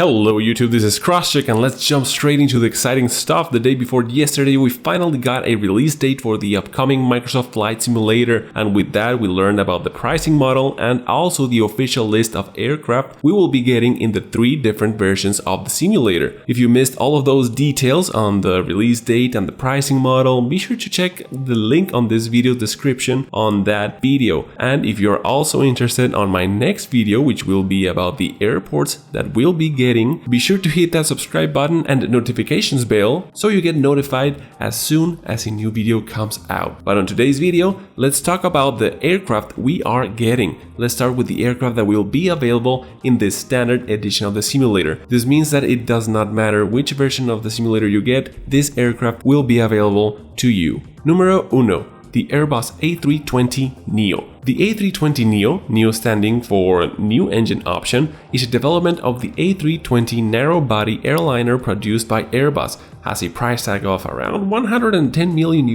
Hello YouTube, this is Crosscheck and let's jump straight into the exciting stuff. The day before yesterday we finally got a release date for the upcoming Microsoft Flight Simulator, and with that we learned about the pricing model and also the official list of aircraft we will be getting in the 3 different versions of the simulator. If you missed all of those details on the release date and the pricing model, be sure to check the link on this video description on that video. And if you're also interested on my next video, which will be about the airports that we'll be getting, be sure to hit that subscribe button and notifications bell so you get notified as soon as a new video comes out. But on today's video, let's talk about the aircraft we are getting. Let's start with the aircraft that will be available in the standard edition of the simulator. This means that it does not matter which version of the simulator you get, this aircraft will be available to you. Numero 1. The Airbus A320 NEO. The A320 NEO standing for New Engine Option, is a development of the A320 narrow-body airliner produced by Airbus, has a price tag of around $110 million,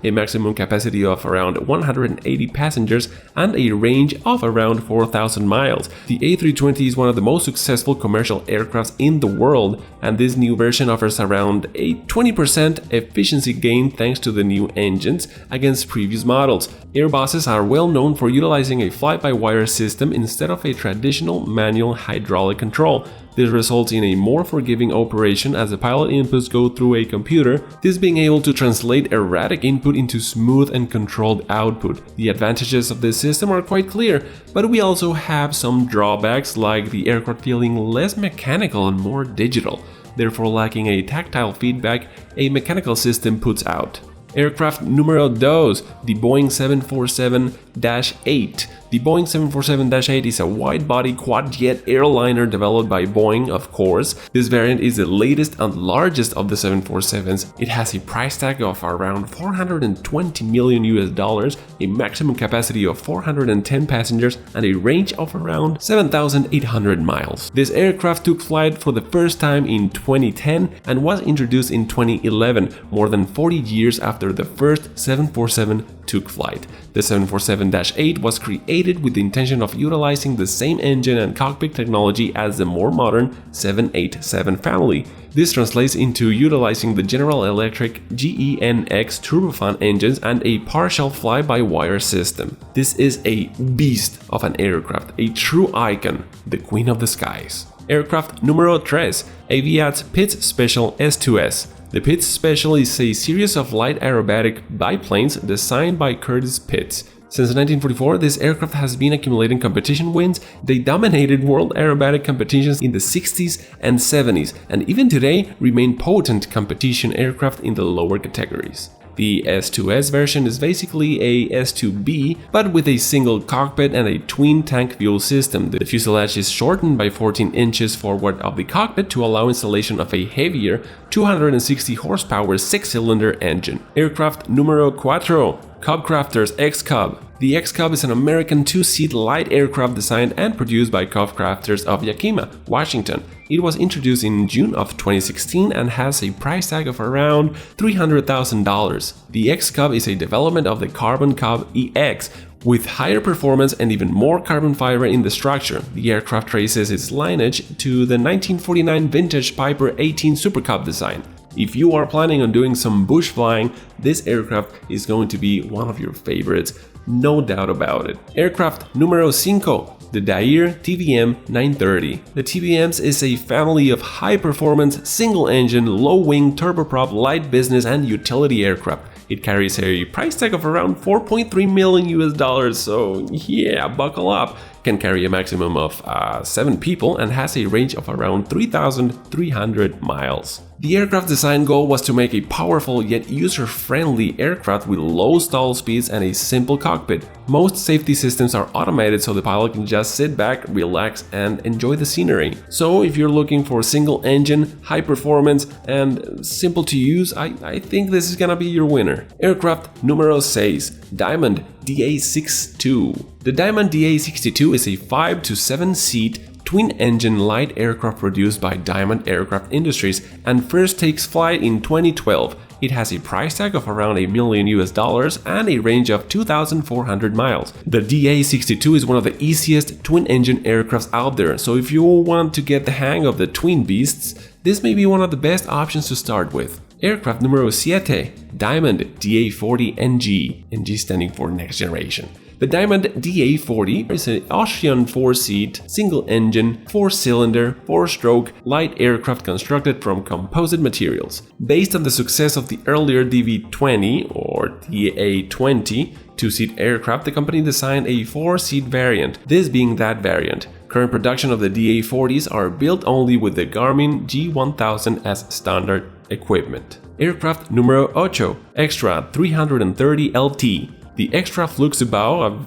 a maximum capacity of around 180 passengers, and a range of around 4,000 miles. The A320 is one of the most successful commercial aircrafts in the world, and this new version offers around a 20% efficiency gain thanks to the new engines against previous models. Airbuses are well known for utilizing a fly-by-wire system instead of a traditional manual hydraulic control. This results in a more forgiving operation as the pilot inputs go through a computer, this being able to translate erratic input into smooth and controlled output. The advantages of this system are quite clear, but we also have some drawbacks, like the aircraft feeling less mechanical and more digital, therefore lacking a tactile feedback a mechanical system puts out. Aircraft numero 2, the Boeing 747-8. The Boeing 747-8 is a wide-body quad-jet airliner developed by Boeing, of course. This variant is the latest and largest of the 747s. It has a price tag of around $420 million, a maximum capacity of 410 passengers, and a range of around 7,800 miles. This aircraft took flight for the first time in 2010 and was introduced in 2011, more than 40 years after the first 747 took flight. The 747-8 was created with the intention of utilizing the same engine and cockpit technology as the more modern 787 family. This translates into utilizing the General Electric GEnx turbofan engines and a partial fly-by-wire system. This is a beast of an aircraft, a true icon, the queen of the skies. Aircraft numero 3, Aviat's Pitts Special S2S. The Pitts Special is a series of light aerobatic biplanes designed by Curtis Pitts. Since 1944, this aircraft has been accumulating competition wins. They dominated world aerobatic competitions in the 60s and 70s, and even today remain potent competition aircraft in the lower categories. The S2S version is basically a S2B, but with a single cockpit and a twin-tank fuel system. The fuselage is shortened by 14 inches forward of the cockpit to allow installation of a heavier 260 horsepower 6-cylinder engine. Aircraft numero 4, CubCrafters X-CUB. The X-CUB is an American 2-seat light aircraft designed and produced by CubCrafters of Yakima, Washington. It was introduced in June of 2016 and has a price tag of around $300,000. The X-CUB is a development of the Carbon Cub EX, with higher performance and even more carbon fiber in the structure. The aircraft traces its lineage to the 1949 vintage Piper 18 Super Cub design. If you are planning on doing some bush flying, this aircraft is going to be one of your favorites, no doubt about it. Aircraft numero 5, the Dair TBM 930. The TBMs is a family of high-performance, single-engine, low-wing, turboprop, light business and utility aircraft. It carries a price tag of around $4.3 million, so yeah, buckle up. Can carry a maximum of 7 people and has a range of around 3,300 miles. The aircraft design goal was to make a powerful yet user-friendly aircraft with low stall speeds and a simple cockpit. Most safety systems are automated so the pilot can just sit back, relax, and enjoy the scenery. So if you're looking for single engine, high performance, and simple to use, I think this is gonna be your winner. Aircraft numero 6, Diamond DA62. The Diamond DA62 is a 5 to 7 seat twin-engine light aircraft produced by Diamond Aircraft Industries and first takes flight in 2012. It has a price tag of around $1 million and a range of 2,400 miles. The DA42 is one of the easiest twin-engine aircrafts out there, so if you want to get the hang of the twin beasts, this may be one of the best options to start with. Aircraft numero 7, Diamond DA40 NG, NG standing for Next Generation. The Diamond DA40 is an Austrian 4-seat, single-engine, 4-cylinder, 4-stroke light aircraft constructed from composite materials. Based on the success of the earlier DV20 or DA20 2-seat aircraft, the company designed a 4-seat variant, this being that variant. Current production of the DA40s are built only with the Garmin G1000 as standard equipment. Aircraft numero 8, Extra 330 LT. The Extra Fluxibau,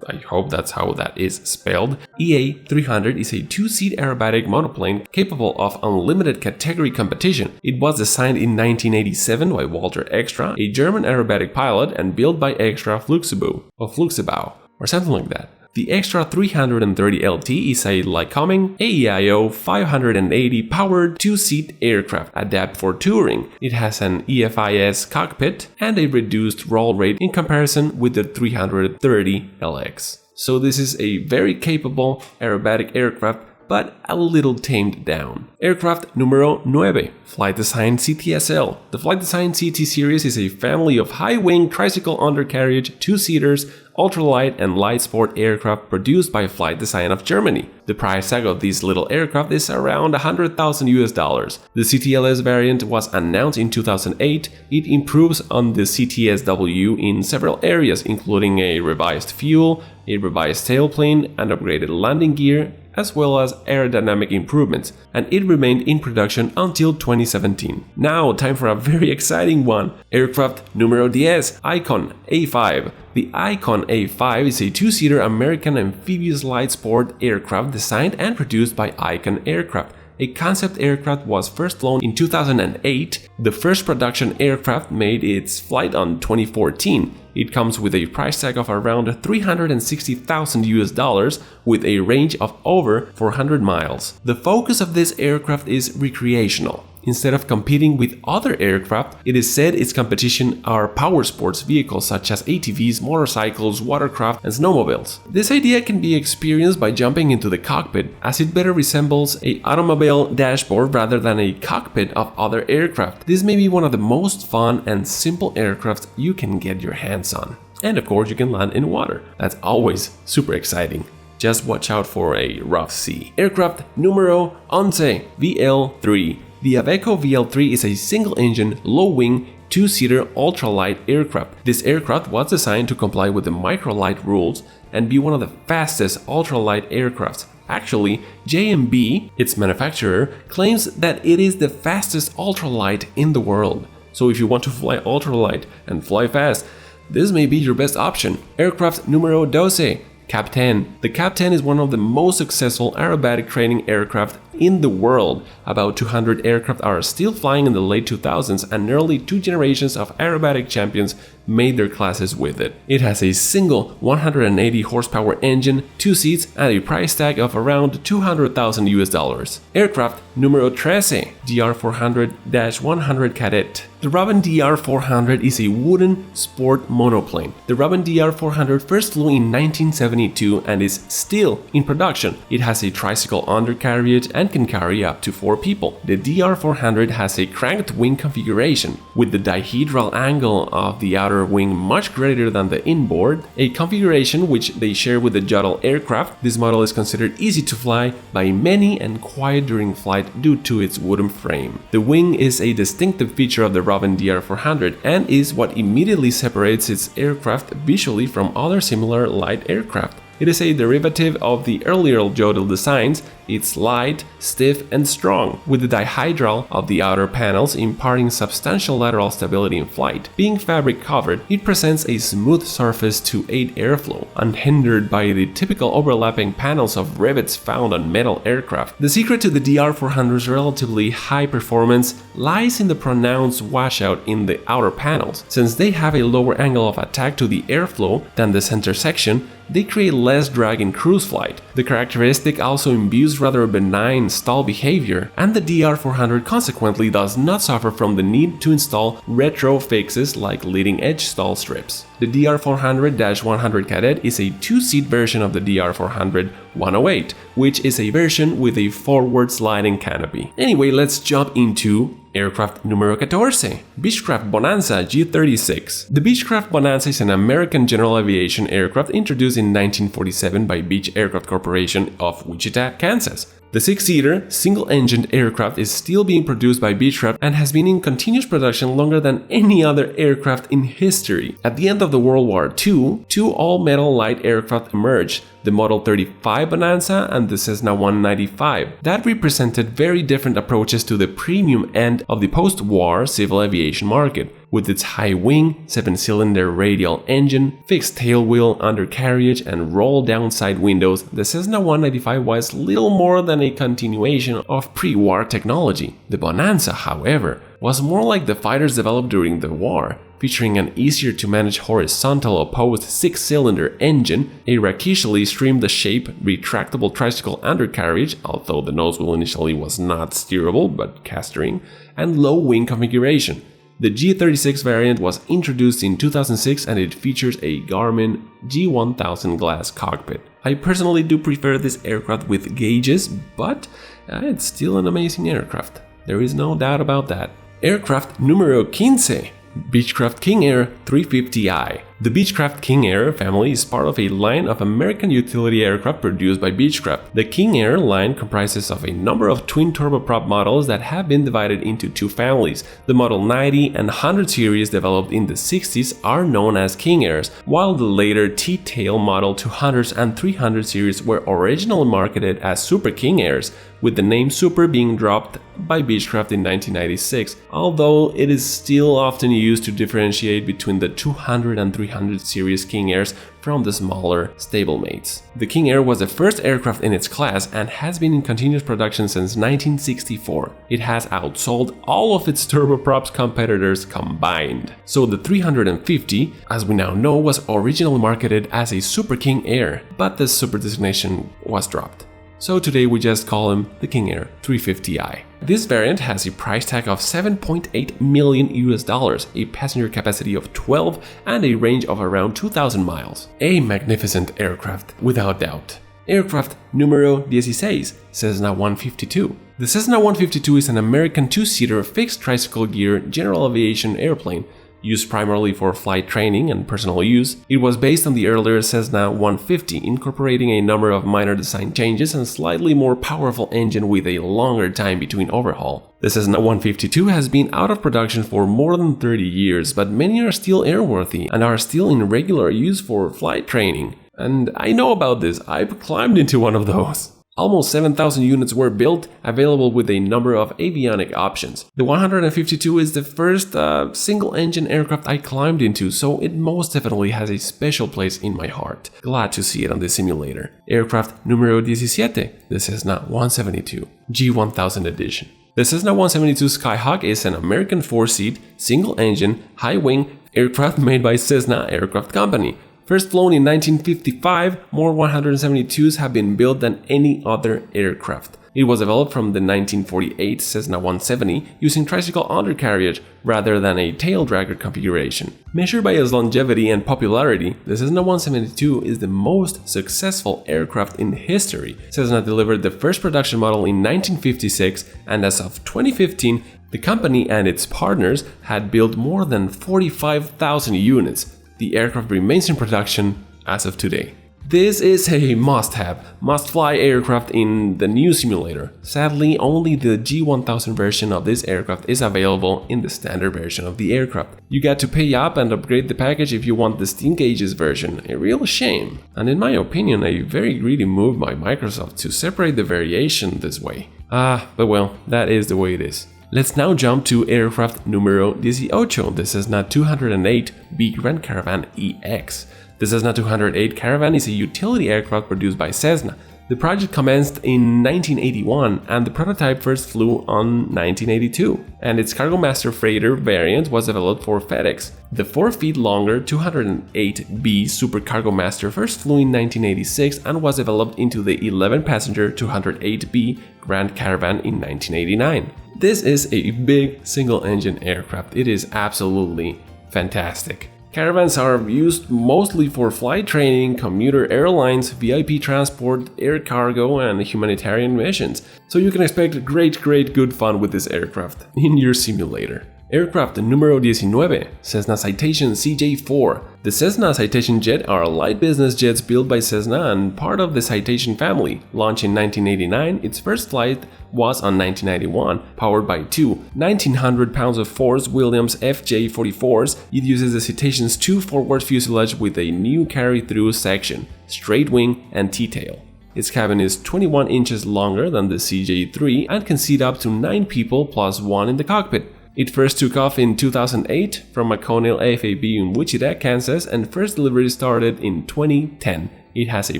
I hope that's how that is spelled, EA300 is a 2-seat aerobatic monoplane capable of unlimited category competition. It was designed in 1987 by Walter Extra, a German aerobatic pilot, and built by Extra Fluxibau, or something like that. The Extra 330 LT is a Lycoming AEIO 580 powered 2-seat aircraft adapted for touring. It has an EFIS cockpit and a reduced roll rate in comparison with the 330 LX. So this is a very capable aerobatic aircraft, but a little tamed down. Aircraft numero 9, Flight Design CTSL. The Flight Design CT series is a family of high-wing tricycle undercarriage, 2-seaters, ultralight and light sport aircraft produced by Flight Design of Germany. The price tag of this little aircraft is around $100,000. The CTLS variant was announced in 2008. It improves on the CTSW in several areas, including a revised fuel, a revised tailplane, and upgraded landing gear, as well as aerodynamic improvements, and it remained in production until 2017. Now, time for a very exciting one. Aircraft numero 10, Icon A5. The Icon A5 is a 2-seater American amphibious light sport aircraft designed and produced by Icon Aircraft. A concept aircraft was first flown in 2008. The first production aircraft made its flight on 2014. It comes with a price tag of around $360,000 with a range of over 400 miles. The focus of this aircraft is recreational. Instead of competing with other aircraft, it is said its competition are power sports vehicles such as ATVs, motorcycles, watercraft, and snowmobiles. This idea can be experienced by jumping into the cockpit, as it better resembles an automobile dashboard rather than a cockpit of other aircraft. This may be one of the most fun and simple aircrafts you can get your hands on. And of course, you can land in water. That's always super exciting. Just watch out for a rough sea. Aircraft numero 11, VL-3. The Aveko VL-3 is a single-engine, low-wing, 2-seater ultralight aircraft. This aircraft was designed to comply with the microlight rules and be one of the fastest ultralight aircrafts. Actually, JMB, its manufacturer, claims that it is the fastest ultralight in the world. So if you want to fly ultralight and fly fast, this may be your best option. Aircraft numero 12, CUB-10. The CUB-10 is one of the most successful aerobatic training aircraft in the world. About 200 aircraft are still flying in the late 2000s, and nearly 2 generations of aerobatic champions made their classes with it. It has a single 180 horsepower engine, 2 seats, and a price tag of around $200,000. Aircraft numero 13, DR400-100 Cadet. The Robin DR400 is a wooden sport monoplane. The Robin DR400 first flew in 1972 and is still in production. It has a tricycle undercarriage and can carry up to 4 people. The DR400 has a cranked wing configuration, with the dihedral angle of the outer wing much greater than the inboard, a configuration which they share with the Juttle aircraft. This model is considered easy to fly by many and quiet during flight due to its wooden frame. The wing is a distinctive feature of the Robin DR400 and is what immediately separates its aircraft visually from other similar light aircraft. It is a derivative of the earlier Jodel designs. It's light, stiff, and strong, with the dihedral of the outer panels imparting substantial lateral stability in flight. Being fabric covered, it presents a smooth surface to aid airflow, unhindered by the typical overlapping panels of rivets found on metal aircraft. The secret to the DR400's relatively high performance lies in the pronounced washout in the outer panels. Since they have a lower angle of attack to the airflow than the center section, they create less drag in cruise flight. The characteristic also imbues produce rather benign stall behavior, and the DR400 consequently does not suffer from the need to install retro fixes like leading-edge stall strips. The DR400-100 Cadet is a two-seat version of the DR400-108, which is a version with a forward sliding canopy. Anyway, let's jump into aircraft numero 14, Beechcraft Bonanza G36. The Beechcraft Bonanza is an American general aviation aircraft introduced in 1947 by Beech Aircraft Corporation of Wichita, Kansas. The six-seater, single-engined aircraft is still being produced by Beechcraft and has been in continuous production longer than any other aircraft in history. At the end of the World War II, two all-metal light aircraft emerged, the Model 35 Bonanza and the Cessna 195, that represented very different approaches to the premium end of the post-war civil aviation market. With its high wing, 7-cylinder radial engine, fixed tailwheel, undercarriage, and roll-down side windows, the Cessna 195 was little more than a continuation of pre-war technology. The Bonanza, however, was more like the fighters developed during the war, featuring an easier-to-manage horizontal opposed 6-cylinder engine, a rakishly streamed-the-shape retractable tricycle undercarriage, although the nosewheel initially was not steerable but castering, and low wing configuration. The G36 variant was introduced in 2006 and it features a Garmin G1000 glass cockpit. I personally do prefer this aircraft with gauges, but it's still an amazing aircraft. There is no doubt about that. Aircraft numero 15, Beechcraft King Air 350i. The Beechcraft King Air family is part of a line of American utility aircraft produced by Beechcraft. The King Air line comprises of a number of twin turboprop models that have been divided into two families. The Model 90 and 100 series developed in the 60s are known as King Airs, while the later T-tail Model 200s and 300 series were originally marketed as Super King Airs, with the name Super being dropped by Beechcraft in 1996, although it is still often used to differentiate between the 200 and 300 series King Airs from the smaller stablemates. The King Air was the first aircraft in its class and has been in continuous production since 1964. It has outsold all of its turboprops competitors combined. So the 350, as we now know, was originally marketed as a Super King Air, but the Super designation was dropped. So today we just call him the King Air 350i. This variant has a price tag of $7.8 million US, a passenger capacity of 12, and a range of around 2,000 miles. A magnificent aircraft, without doubt. Aircraft numero 16, Cessna 152. The Cessna 152 is an American two-seater fixed tricycle gear general aviation airplane. Used primarily for flight training and personal use, it was based on the earlier Cessna 150, incorporating a number of minor design changes and slightly more powerful engine with a longer time between overhaul. The Cessna 152 has been out of production for more than 30 years, but many are still airworthy and are still in regular use for flight training. And I know about this, I've climbed into one of those. Almost 7,000 units were built, available with a number of avionic options. The 152 is the first single-engine aircraft I climbed into, so it most definitely has a special place in my heart. Glad to see it on the simulator. Aircraft numero 17, the Cessna 172, G1000 edition. The Cessna 172 Skyhawk is an American 4-seat, single-engine, high-wing aircraft made by Cessna Aircraft Company. First flown in 1955, more 172s have been built than any other aircraft. It was developed from the 1948 Cessna 170 using tricycle undercarriage rather than a tail dragger configuration. Measured by its longevity and popularity, the Cessna 172 is the most successful aircraft in history. Cessna delivered the first production model in 1956, and as of 2015, the company and its partners had built more than 45,000 units. The aircraft remains in production as of today. This is a must-have, must-fly aircraft in the new simulator. Sadly, only the G1000 version of this aircraft is available in the standard version of the aircraft. You got to pay up and upgrade the package if you want the Steam Gauges version, a real shame. And in my opinion, a very greedy move by Microsoft to separate the variation this way. But well, that is the way it is. Let's now jump to aircraft numero 18, the Cessna 208 B Grand Caravan EX. The Cessna 208 Caravan is a utility aircraft produced by Cessna. The project commenced in 1981 and the prototype first flew on 1982, and its Cargo Master freighter variant was developed for FedEx. The 4 feet longer 208B Super Cargo Master first flew in 1986 and was developed into the 11-passenger 208B Grand Caravan in 1989. This is a big single-engine aircraft. It is absolutely fantastic. Caravans are used mostly for flight training, commuter airlines, VIP transport, air cargo, and humanitarian missions. So you can expect great good fun with this aircraft in your simulator. Aircraft número 19, Cessna Citation CJ4. The Cessna Citation jet are light business jets built by Cessna and part of the Citation family. Launched in 1989, its first flight was on 1991, powered by two 1,900 pounds of force Williams FJ44s. It uses the Citation's 2 forward fuselage with a new carry-through section, straight wing and T-tail. Its cabin is 21 inches longer than the CJ3 and can seat up to 9 people plus 1 in the cockpit. It first took off in 2008 from McConnell FAB in Wichita, Kansas, and first delivery started in 2010. It has a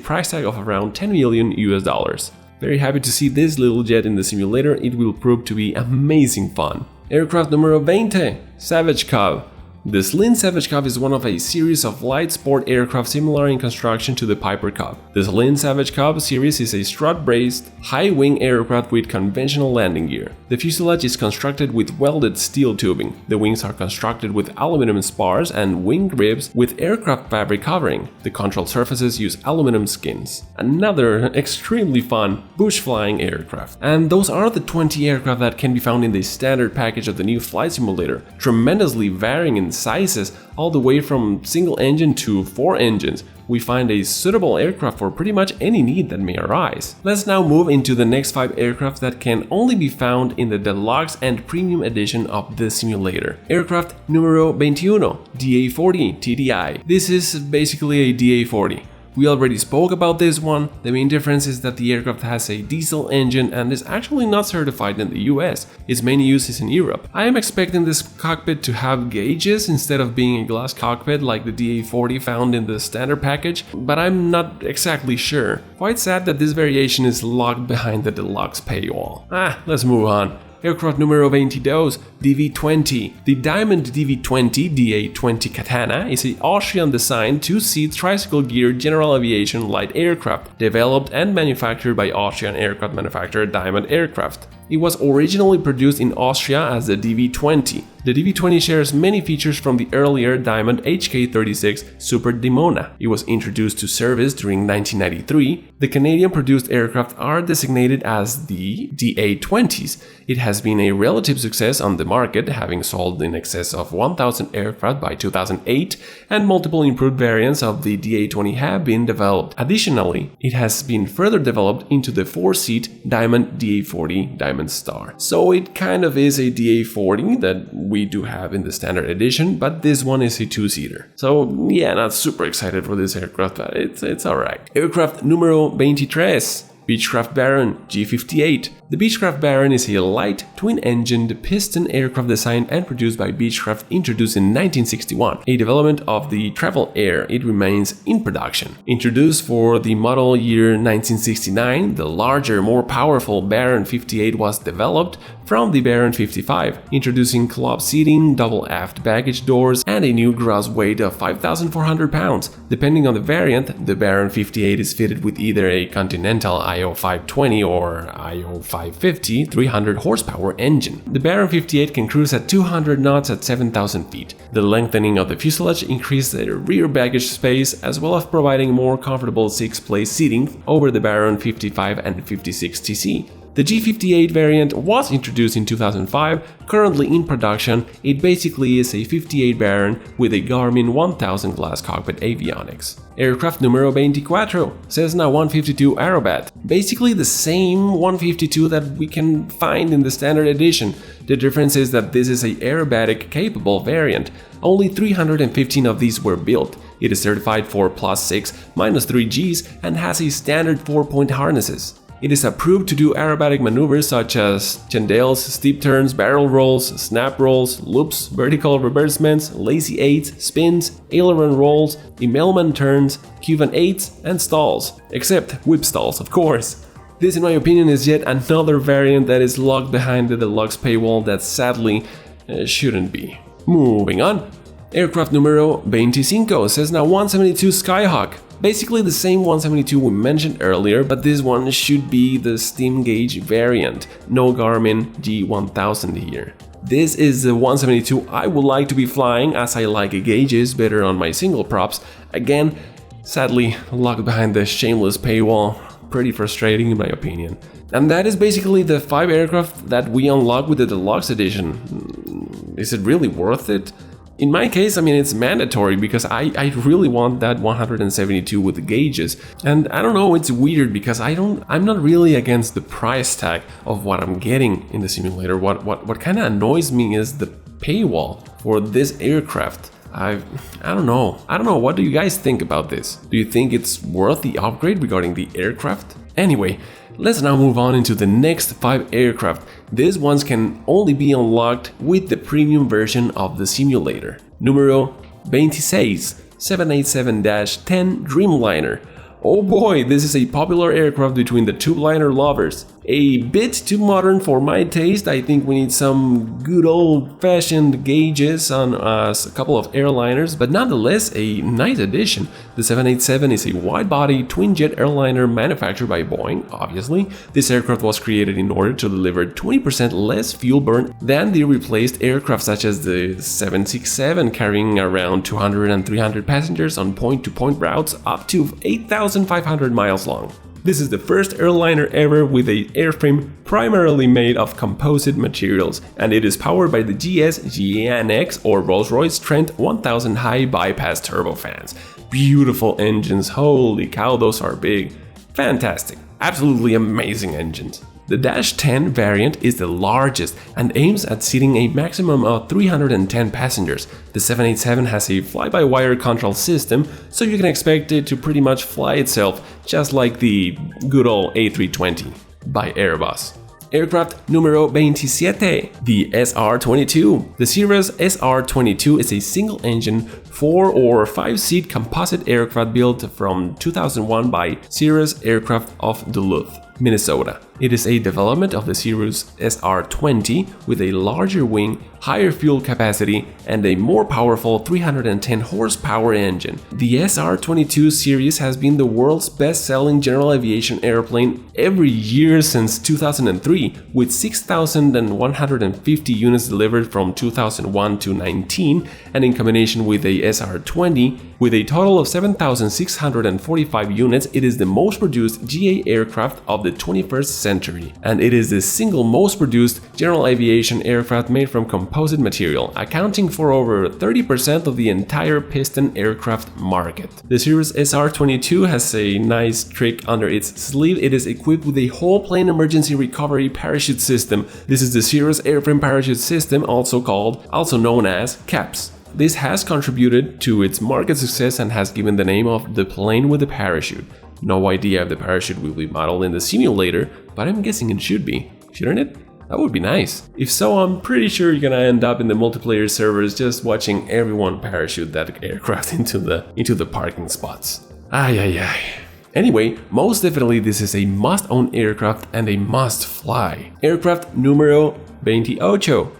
price tag of around $10 million US. Very happy to see this little jet in the simulator. It will prove to be amazing fun. Aircraft número 20, Savage Cub. The Zlin Savage Cub is one of a series of light sport aircraft similar in construction to the Piper Cub. The Zlin Savage Cub series is a strut-braced, high-wing aircraft with conventional landing gear. The fuselage is constructed with welded steel tubing. The wings are constructed with aluminum spars and wing ribs with aircraft fabric covering. The control surfaces use aluminum skins. Another extremely fun bush-flying aircraft. And those are the 20 aircraft that can be found in the standard package of the new flight simulator, tremendously varying in sizes, all the way from single engine to 4 engines. We find a suitable aircraft for pretty much any need that may arise. Let's now move into the next 5 aircraft that can only be found in the Deluxe and Premium edition of the simulator. Aircraft número 21, DA40 TDI. This is basically a DA40. We already spoke about this one. The main difference is that the aircraft has a diesel engine and is actually not certified in the US. Its main use is in Europe. I am expecting this cockpit to have gauges instead of being a glass cockpit like the DA40 found in the standard package, but I'm not exactly sure. Quite sad that this variation is locked behind the Deluxe paywall. Let's move on. Aircraft número 22, DV20. The Diamond DV20 DA40 Katana is an Austrian-designed 2-seat tricycle-geared general aviation light aircraft, developed and manufactured by Austrian aircraft manufacturer Diamond Aircraft. It was originally produced in Austria as the DV20. The DV20 shares many features from the earlier Diamond HK36 Super Dimona. It was introduced to service during 1993. The Canadian-produced aircraft are designated as the DA20s. It has been a relative success on the market, having sold in excess of 1,000 aircraft by 2008, and multiple improved variants of the DA20 have been developed. Additionally, it has been further developed into the 4-seat Diamond DA40 Diamond Star. So it kind of is a DA40 that we do have in the standard edition, but this one is a 2-seater. So yeah, not super excited for this aircraft, but it's alright. Aircraft número 23, Beechcraft Baron G58. The Beechcraft Baron is a light, twin-engined piston aircraft designed and produced by Beechcraft, introduced in 1961. A development of the Travel Air, it remains in production. Introduced for the model year 1969, the larger, more powerful Baron 58 was developed from the Baron 55, introducing club seating, double aft baggage doors, and a new gross weight of 5,400 pounds. Depending on the variant, the Baron 58 is fitted with either a Continental IO520 or IO550 300 horsepower engine. The Baron 58 can cruise at 200 knots at 7,000 feet. The lengthening of the fuselage increased the rear baggage space, as well as providing more comfortable 6-place seating over the Baron 55 and 56 TC. The G58 variant was introduced in 2005, currently in production. It basically is a 58 Baron with a Garmin 1000 glass cockpit avionics. Aircraft número 24, Cessna 152 Aerobat. Basically the same 152 that we can find in the standard edition. The difference is that this is a aerobatic capable variant. Only 315 of these were built. It is certified for +6, -3 Gs and has a standard 4-point harnesses. It is approved to do aerobatic maneuvers such as chandelles, steep turns, barrel rolls, snap rolls, loops, vertical reversements, lazy 8s, spins, aileron rolls, Immelman turns, Cuban 8s, and stalls. Except whip stalls, of course. This, in my opinion, is yet another variant that is locked behind the Deluxe paywall that sadly shouldn't be. Moving on. Aircraft numero 25, Cessna 172 Skyhawk. Basically the same 172 we mentioned earlier, but this one should be the steam gauge variant, no Garmin G1000 here. This is the 172 I would like to be flying, as I like gauges better on my single props. Again, sadly locked behind the shameless paywall, pretty frustrating in my opinion. And that is basically the 5 aircraft that we unlock with the Deluxe edition. Is it really worth it? In my case, I mean, it's mandatory because I really want that 172 with the gauges. And I don't know, it's weird because I'm not really against the price tag of what I'm getting in the simulator. What kind of annoys me is the paywall for this aircraft. I don't know. What do you guys think about this? Do you think it's worth the upgrade regarding the aircraft? Anyway, let's now move on into the next 5 aircraft. These ones can only be unlocked with the premium version of the simulator. Numero 26, 787-10 Dreamliner. Oh boy, this is a popular aircraft between the tubeliner lovers. A bit too modern for my taste. I think we need some good old-fashioned gauges on a couple of airliners, but nonetheless a nice addition. The 787 is a wide-body twin-jet airliner manufactured by Boeing, obviously. This aircraft was created in order to deliver 20% less fuel burn than the replaced aircraft such as the 767, carrying around 200 and 300 passengers on point-to-point routes up to 8,500 miles long. This is the first airliner ever with an airframe primarily made of composite materials, and it is powered by the GS GANX or Rolls-Royce Trent 1000 high bypass turbofans. Beautiful engines, holy cow, those are big. Fantastic, absolutely amazing engines. The -10 variant is the largest and aims at seating a maximum of 310 passengers. The 787 has a fly-by-wire control system, so you can expect it to pretty much fly itself, just like the good old A320 by Airbus. Aircraft numero 27, the SR22. The Cirrus SR22 is a single-engine 4 or 5-seat composite aircraft built from 2001 by Cirrus Aircraft of Duluth, Minnesota. It is a development of the Cirrus SR20 with a larger wing, higher fuel capacity, and a more powerful 310 horsepower engine. The SR22 series has been the world's best-selling general aviation airplane every year since 2003, with 6,150 units delivered from 2001 to 19, and in combination with the SR20, with a total of 7,645 units, it is the most produced GA aircraft of the 21st century, and it is the single most produced general aviation aircraft made from composite material, accounting for over 30% of the entire piston aircraft market. The Cirrus SR22 has a nice trick under its sleeve. It is equipped with a whole plane emergency recovery parachute system. This is the Cirrus airframe parachute system, also known as CAPS. This has contributed to its market success and has given the name of the plane with the parachute. No idea if the parachute will be modeled in the simulator, but I'm guessing it should be. Shouldn't it? That would be nice. If so, I'm pretty sure you're gonna end up in the multiplayer servers just watching everyone parachute that aircraft into the parking spots. Ay. Anyway, most definitely this is a must-own aircraft and a must-fly. Aircraft numero 28,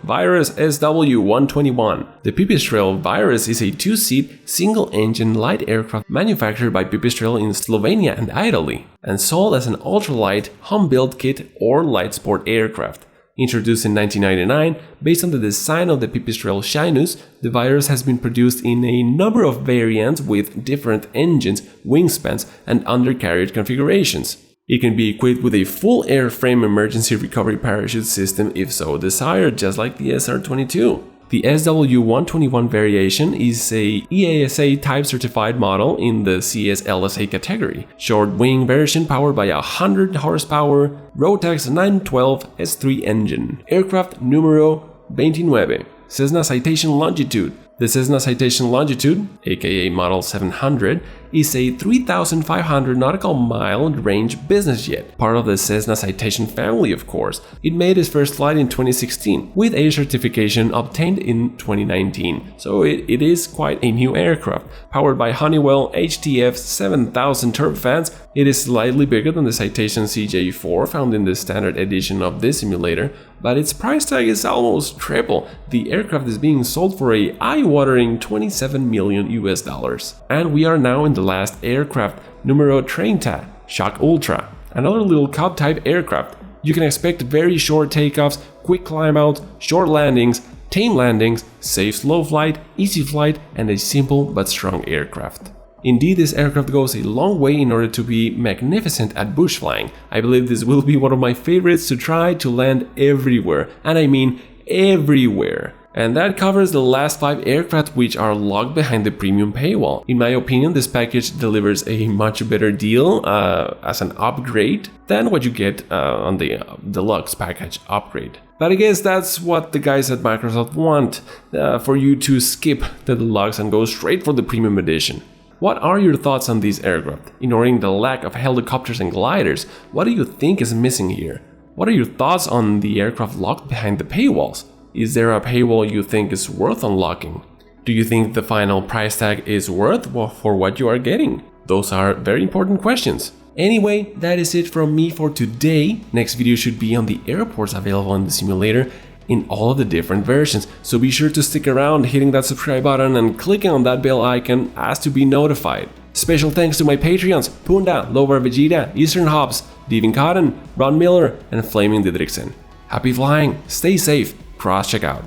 Virus SW121. The Pipistrel Virus is a 2-seat, single-engine light aircraft manufactured by Pipistrel in Slovenia and Italy, and sold as an ultralight, home-built kit or light sport aircraft. Introduced in 1999, based on the design of the Pipistrel Shinus, the Virus has been produced in a number of variants with different engines, wingspans, and undercarriage configurations. It can be equipped with a full airframe emergency recovery parachute system if so desired, just like the SR22. The SW121 variation is a EASA type certified model in the CSLSA category. Short wing version powered by a 100 horsepower Rotax 912 S3 engine. Aircraft numero 29, Cessna Citation Longitude. The Cessna Citation Longitude, aka Model 700, is a 3,500 nautical mile range business jet, part of the Cessna Citation family of course. It made its first flight in 2016, with a certification obtained in 2019, so it is quite a new aircraft. Powered by Honeywell HTF 7000 turbofans, it is slightly bigger than the Citation CJ4 found in the standard edition of this simulator, but its price tag is almost triple. The aircraft is being sold for a eye-watering $27 million US. And we are now in the last aircraft, numero 30, Shock Ultra, another little Cub type aircraft. You can expect very short takeoffs, quick climb outs, short landings, tame landings, safe slow flight, easy flight, and a simple but strong aircraft. Indeed, this aircraft goes a long way in order to be magnificent at bush flying. I believe this will be one of my favorites to try to land everywhere, and I mean everywhere. And that covers the last 5 aircraft which are locked behind the premium paywall. In my opinion, this package delivers a much better deal as an upgrade than what you get on the Deluxe package upgrade. But I guess that's what the guys at Microsoft want, for you to skip the Deluxe and go straight for the premium edition. What are your thoughts on these aircraft? Ignoring the lack of helicopters and gliders, what do you think is missing here? What are your thoughts on the aircraft locked behind the paywalls? Is there a paywall you think is worth unlocking? Do you think the final price tag is worth for what you are getting? Those are very important questions. Anyway, that is it from me for today. Next video should be on the airports available in the simulator in all of the different versions, so be sure to stick around hitting that subscribe button and clicking on that bell icon as to be notified. Special thanks to my Patreons, Punda, Lovar Vegeta, Eastern Hobbs, Devin Cotton, Ron Miller, and Flaming Didriksen. Happy flying, stay safe, cross check out.